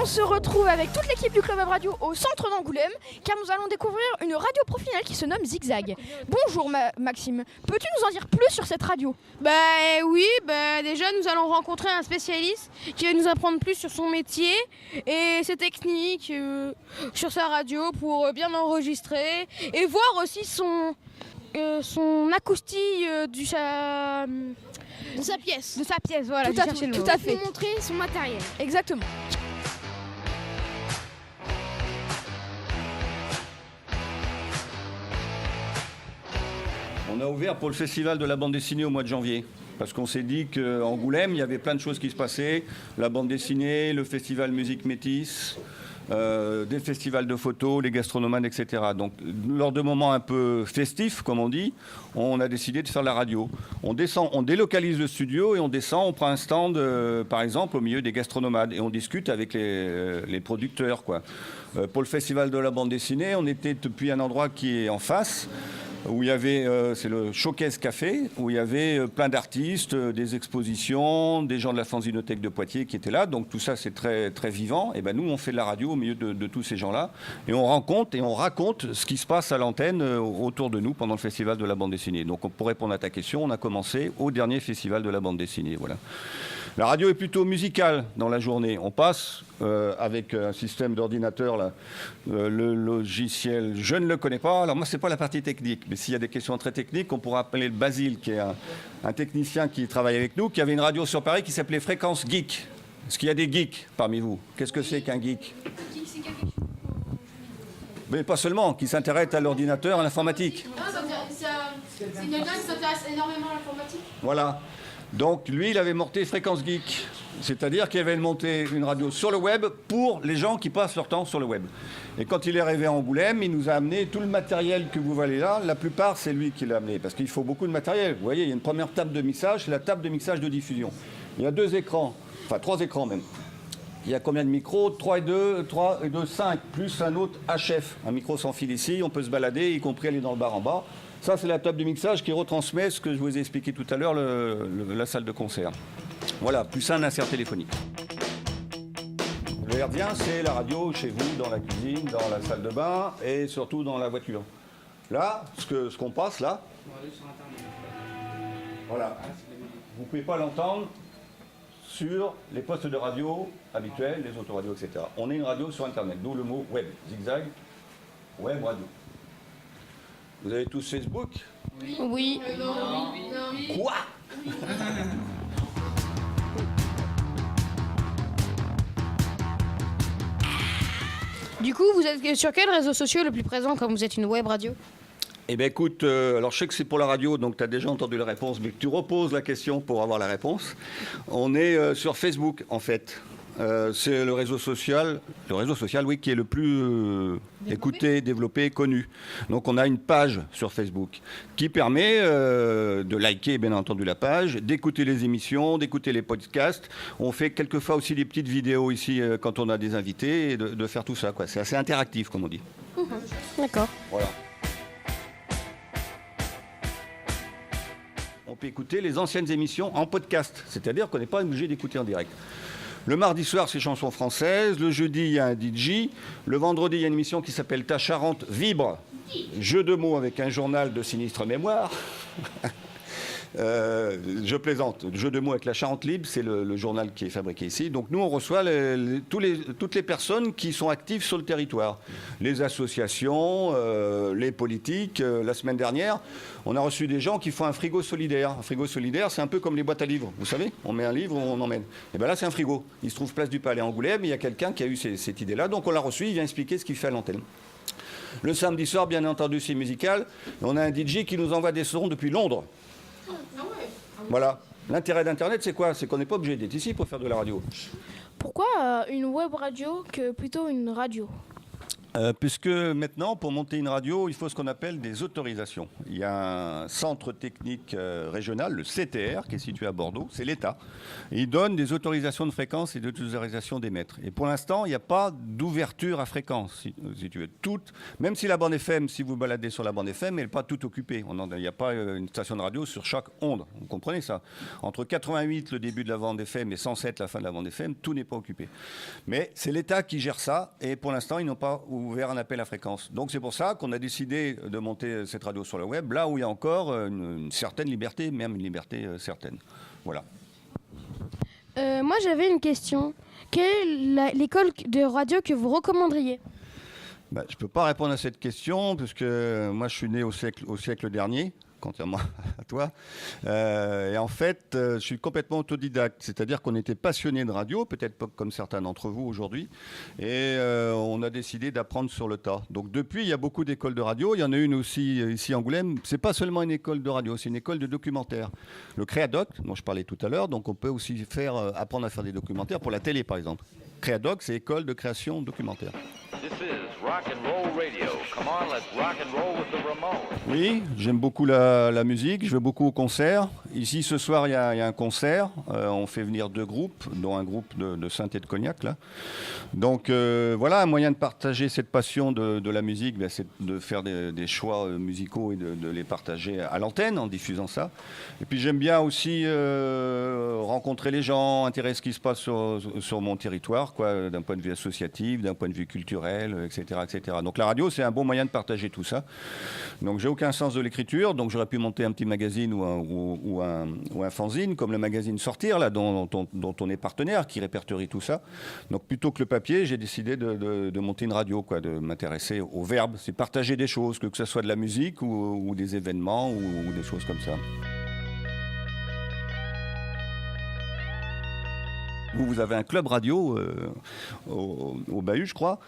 on se retrouve avec toute l'équipe du Club Web Radio au centre d'Angoulême, car nous allons découvrir une radio professionnelle qui se nomme Zigzag. Bonjour Maxime, peux-tu nous en dire plus sur cette radio? Oui, déjà nous allons rencontrer un spécialiste qui va nous apprendre plus sur son métier et ses techniques sur sa radio pour bien enregistrer et voir aussi son acoustique de sa pièce. De sa pièce, voilà. Tout à fait. Pour montrer son matériel. Exactement. On a ouvert pour le festival de la bande dessinée au mois de janvier. Parce qu'on s'est dit qu'à Angoulême, il y avait plein de choses qui se passaient. La bande dessinée, le festival musique métisse, des festivals de photos, les gastronomanes, etc. Donc, lors de moments un peu festifs, comme on dit, on a décidé de faire la radio. On descend, on délocalise le studio et on descend, on prend un stand, par exemple, au milieu des gastronomades et on discute avec les producteurs, quoi. Pour le festival de la bande dessinée, on était depuis un endroit qui est en face, où il y avait, c'est le Showcase Café, où il y avait plein d'artistes, des expositions, des gens de la Fanzinothèque de Poitiers qui étaient là. Donc tout ça, c'est très, très vivant. Et ben nous, on fait de la radio au milieu de tous ces gens-là. Et on raconte ce qui se passe à l'antenne autour de nous pendant le festival de la bande dessinée. Donc pour répondre à ta question, on a commencé au dernier festival de la bande dessinée. Voilà. La radio est plutôt musicale dans la journée. On passe avec un système d'ordinateur, là, le logiciel, je ne le connais pas. Alors moi, ce n'est pas la partie technique, mais s'il y a des questions très techniques, on pourra appeler le Basile, qui est un technicien qui travaille avec nous, qui avait une radio sur Paris qui s'appelait Fréquence Geek. Est-ce qu'il y a des geeks parmi vous? Qu'est-ce que c'est qu'un geek? Mais pas seulement, qui s'intéresse à l'ordinateur, à l'informatique. C'est quelqu'un qui s'intéresse énormément à l'informatique. Voilà. Donc lui, il avait monté Fréquence Geek, c'est-à-dire qu'il avait monté une radio sur le web pour les gens qui passent leur temps sur le web. Et quand il est arrivé à Angoulême, il nous a amené tout le matériel que vous voyez là. La plupart, c'est lui qui l'a amené, parce qu'il faut beaucoup de matériel. Vous voyez, il y a une première table de mixage, c'est la table de mixage de diffusion. Il y a 2 écrans, enfin 3 écrans même. Il y a combien de micros? 3 et 2, 5, plus un autre HF. Un micro sans fil ici, on peut se balader, y compris aller dans le bar en bas. Ça, c'est la table de mixage qui retransmet ce que je vous ai expliqué tout à l'heure, la salle de concert. Voilà, plus un insert téléphonique. Le Herdien, c'est la radio chez vous, dans la cuisine, dans la salle de bain et surtout dans la voiture. Là, ce qu'on passe là, voilà, vous ne pouvez pas l'entendre sur les postes de radio habituels, les autoradios, etc. On est une radio sur Internet, d'où le mot web, Zigzag, web radio. Vous avez tous Facebook? Oui. Quoi? Du coup, vous êtes sur quel réseau social le plus présent quand vous êtes une web radio? Eh bien écoute, alors je sais que c'est pour la radio, donc tu as déjà entendu la réponse, mais que tu reposes la question pour avoir la réponse. On est sur Facebook, en fait. C'est le réseau social, oui, qui est le plus écouté, développé, connu. Donc on a une page sur Facebook qui permet de liker, bien entendu, la page, d'écouter les émissions, d'écouter les podcasts. On fait quelquefois aussi des petites vidéos ici quand on a des invités et de faire tout ça, quoi. C'est assez interactif, comme on dit. D'accord. Voilà. On peut écouter les anciennes émissions en podcast, c'est-à-dire qu'on n'est pas obligé d'écouter en direct. Le mardi soir, c'est chansons françaises. Le jeudi, il y a un DJ. Le vendredi, il y a une émission qui s'appelle Ta Charente vibre. Jeu de mots avec un journal de sinistre mémoire. Je plaisante. Jeu de mots avec la Charente Libre, c'est le journal qui est fabriqué ici. Donc nous, on reçoit toutes les personnes qui sont actives sur le territoire. Les associations, les politiques. La semaine dernière, on a reçu des gens qui font un frigo solidaire. Un frigo solidaire, c'est un peu comme les boîtes à livres. Vous savez, on met un livre, on emmène. Et bien là, c'est un frigo. Il se trouve place du Palais Angoulême. Il y a quelqu'un qui a eu cette idée-là. Donc on l'a reçu, il vient expliquer ce qu'il fait à l'antenne. Le samedi soir, bien entendu, c'est musical. On a un DJ qui nous envoie des sons depuis Londres. Voilà. L'intérêt d'Internet, c'est quoi? C'est qu'on n'est pas obligé d'être ici pour faire de la radio. Pourquoi une web radio que plutôt une radio? Puisque maintenant, pour monter une radio, il faut ce qu'on appelle des autorisations. Il y a un centre technique régional, le CTR, qui est situé à Bordeaux, c'est l'État. Et il donne des autorisations de fréquence et des autorisations d'émettre. Et pour l'instant, il n'y a pas d'ouverture à fréquence, si tu veux. Même si la bande FM, si vous baladez sur la bande FM, elle n'est pas toute occupée. Il n'y a pas une station de radio sur chaque onde. Vous comprenez ça? Entre 88, le début de la bande FM, et 107, la fin de la bande FM, tout n'est pas occupé. Mais c'est l'État qui gère ça. Et pour l'instant, ils n'ont pas ouvert un appel à fréquence. Donc c'est pour ça qu'on a décidé de monter cette radio sur le web, là où il y a encore une certaine liberté, même une liberté certaine. Voilà. Moi, j'avais une question. Quelle est l'école de radio que vous recommanderiez? Je ne peux pas répondre à cette question, puisque moi, je suis né au siècle dernier, contrairement à toi. Et en fait, je suis complètement autodidacte. C'est-à-dire qu'on était passionné de radio, peut-être pas comme certains d'entre vous aujourd'hui. Et on a décidé d'apprendre sur le tas. Donc depuis, il y a beaucoup d'écoles de radio. Il y en a une aussi ici à Angoulême. Ce n'est pas seulement une école de radio, c'est une école de documentaire. Le Créadoc, dont je parlais tout à l'heure, donc on peut aussi apprendre à faire des documentaires pour la télé, par exemple. Créadoc, c'est école de création documentaire. This is rock and roll radio. Come on, let's rock and roll with the Ramones. Oui, j'aime beaucoup la musique, je vais beaucoup au concert. Ici, ce soir, il y a un concert. On fait venir 2 groupes, dont un groupe de synthé de cognac, là. Donc, voilà, un moyen de partager cette passion de la musique, c'est de faire des choix musicaux et de les partager à l'antenne en diffusant ça. Et puis, j'aime bien aussi rencontrer les gens, intéresser ce qui se passe sur mon territoire, quoi, d'un point de vue associatif, d'un point de vue culturel, etc., etc. Donc, la radio, c'est un bon moyen de partager tout ça. Donc, j'ai aucun sens de l'écriture, donc j'aurais pu monter un petit magazine ou un fanzine, comme le magazine Sortir, là, dont on est partenaire, qui répertorie tout ça. Donc, plutôt que le papier, j'ai décidé de monter une radio, quoi, de m'intéresser au verbe. C'est partager des choses, que ce soit de la musique ou des événements ou des choses comme ça. Vous avez un club radio au Bahut, je crois.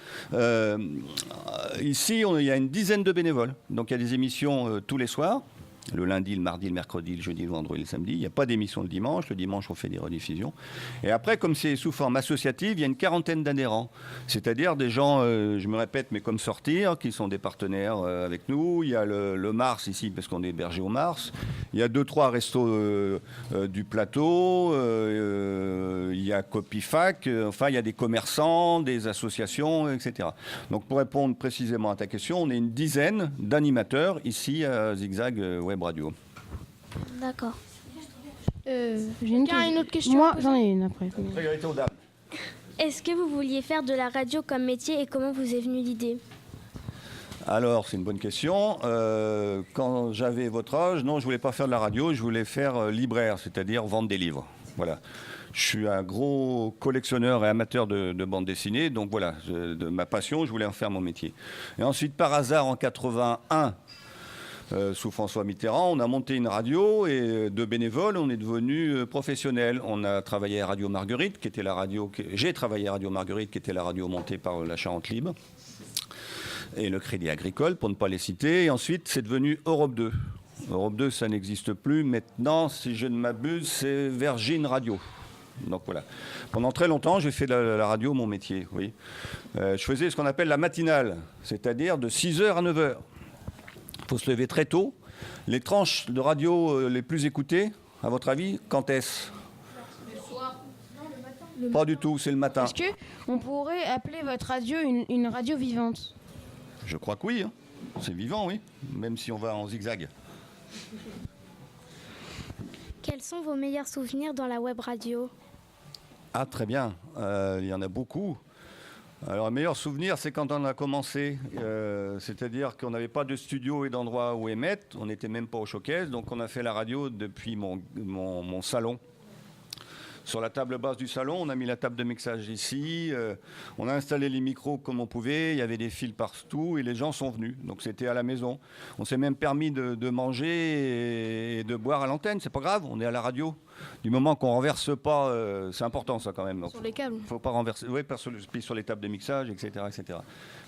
Ici, il y a une dizaine de bénévoles. Donc, il y a des émissions tous les soirs. Le lundi, le mardi, le mercredi, le jeudi, le vendredi, le samedi. Il n'y a pas d'émission le dimanche. Le dimanche, on fait des rediffusions. Et après, comme c'est sous forme associative, il y a une quarantaine d'adhérents. C'est-à-dire des gens, je me répète, mais comme Sortir, qui sont des partenaires avec nous. Il y a le Mars ici, parce qu'on est hébergé au Mars. Il y a 2-3 restos du plateau. Il y a Copifac. Enfin, il y a des commerçants, des associations, etc. Donc, pour répondre précisément à ta question, on est une dizaine d'animateurs ici à Zigzag Web Radio. D'accord. J'ai une autre question. Moi, j'en ai une après. Priorité aux dames. Est-ce que vous vouliez faire de la radio comme métier et comment vous est venue l'idée? Alors, c'est une bonne question. Quand j'avais votre âge, non, je voulais pas faire de la radio, je voulais faire libraire, c'est-à-dire vendre des livres. Voilà. Je suis un gros collectionneur et amateur de bande dessinée, donc voilà, de ma passion, je voulais en faire mon métier. Et ensuite, par hasard, en 81, sous François Mitterrand, on a monté une radio et de bénévoles, on est devenus professionnels. On a travaillé à Radio Marguerite, qui était la radio... J'ai travaillé à Radio Marguerite, qui était la radio montée par la Charente Libre et le Crédit Agricole, pour ne pas les citer. Et ensuite, c'est devenu Europe 2. Europe 2, ça n'existe plus. Maintenant, si je ne m'abuse, c'est Virgin Radio. Donc voilà. Pendant très longtemps, j'ai fait de la radio mon métier, oui. Je faisais ce qu'on appelle la matinale, c'est-à-dire de 6h à 9h. Il faut se lever très tôt. Les tranches de radio les plus écoutées, à votre avis, quand est-ce? Le soir. Non, le matin. Pas du tout, c'est le matin. Est-ce qu'on pourrait appeler votre radio une radio vivante? Je crois que oui. Hein. C'est vivant, oui. Même si on va en zigzag. Quels sont vos meilleurs souvenirs dans la web radio? Ah, très bien. Il y en a beaucoup. Alors, le meilleur souvenir, c'est quand on a commencé. C'est-à-dire qu'on n'avait pas de studio et d'endroit où émettre. On n'était même pas au showcase. Donc, on a fait la radio depuis mon salon. Sur la table basse du salon, on a mis la table de mixage ici. On a installé les micros comme on pouvait. Il y avait des fils partout et les gens sont venus. Donc, c'était à la maison. On s'est même permis de manger et de boire à l'antenne. C'est pas grave, on est à la radio. Du moment qu'on ne renverse pas, c'est important ça quand même. Sur les câbles. Il ne faut pas renverser, oui, sur les tables de mixage, etc. etc.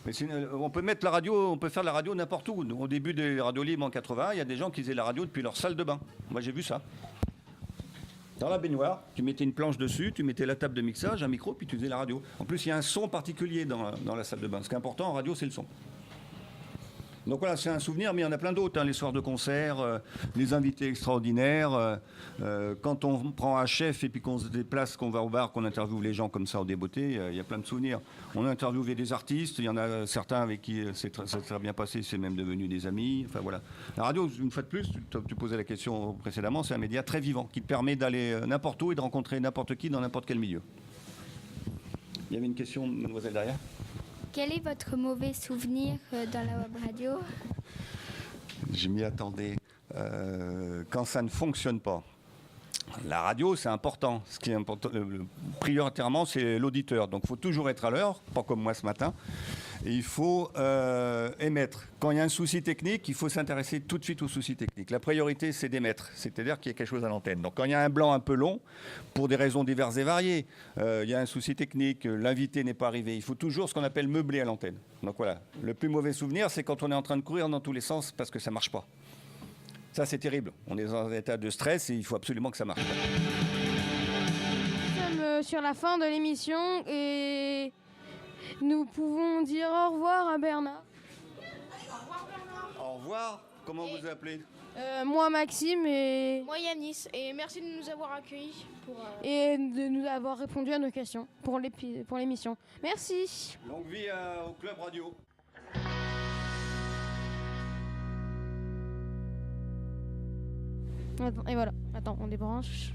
Mais on peut mettre la radio, on peut faire la radio n'importe où. Au début des radios libres en 80, il y a des gens qui faisaient la radio depuis leur salle de bain. Moi j'ai vu ça. Dans la baignoire, tu mettais une planche dessus, tu mettais la table de mixage, un micro, puis tu faisais la radio. En plus, il y a un son particulier dans la salle de bain. Ce qui est important en radio, c'est le son. Donc voilà, c'est un souvenir, mais il y en a plein d'autres. Hein, les soirs de concert, les invités extraordinaires. Quand on prend un chef et puis qu'on se déplace, qu'on va au bar, qu'on interviewe les gens comme ça au débeauté, il y a plein de souvenirs. On a interviewé des artistes, il y en a certains avec qui ça s'est très bien passé, c'est même devenu des amis. Enfin voilà. La radio, une fois de plus, tu posais la question précédemment, c'est un média très vivant qui te permet d'aller n'importe où et de rencontrer n'importe qui dans n'importe quel milieu. Il y avait une question, mademoiselle derrière. Quel est votre mauvais souvenir dans la web radio? Je m'y attendais. Quand ça ne fonctionne pas. La radio, c'est important. Ce qui est important, prioritairement, c'est l'auditeur. Donc, il faut toujours être à l'heure, pas comme moi ce matin. Et il faut émettre. Quand il y a un souci technique, il faut s'intéresser tout de suite au souci technique. La priorité, c'est d'émettre, c'est-à-dire qu'il y a quelque chose à l'antenne. Donc, quand il y a un blanc un peu long, pour des raisons diverses et variées, il y a un souci technique, l'invité n'est pas arrivé. Il faut toujours ce qu'on appelle meubler à l'antenne. Donc voilà. Le plus mauvais souvenir, c'est quand on est en train de courir dans tous les sens parce que ça ne marche pas. Ça, c'est terrible. On est dans un état de stress et il faut absolument que ça marche. Nous sommes sur la fin de l'émission et nous pouvons dire au revoir à Bernard. Au revoir. Comment vous appelez? Moi Maxime et Moi Yanis, et merci de nous avoir accueillis et de nous avoir répondu à nos questions pour l'émission. Merci. Longue vie au Club Radio. Et voilà. Attends, on débranche.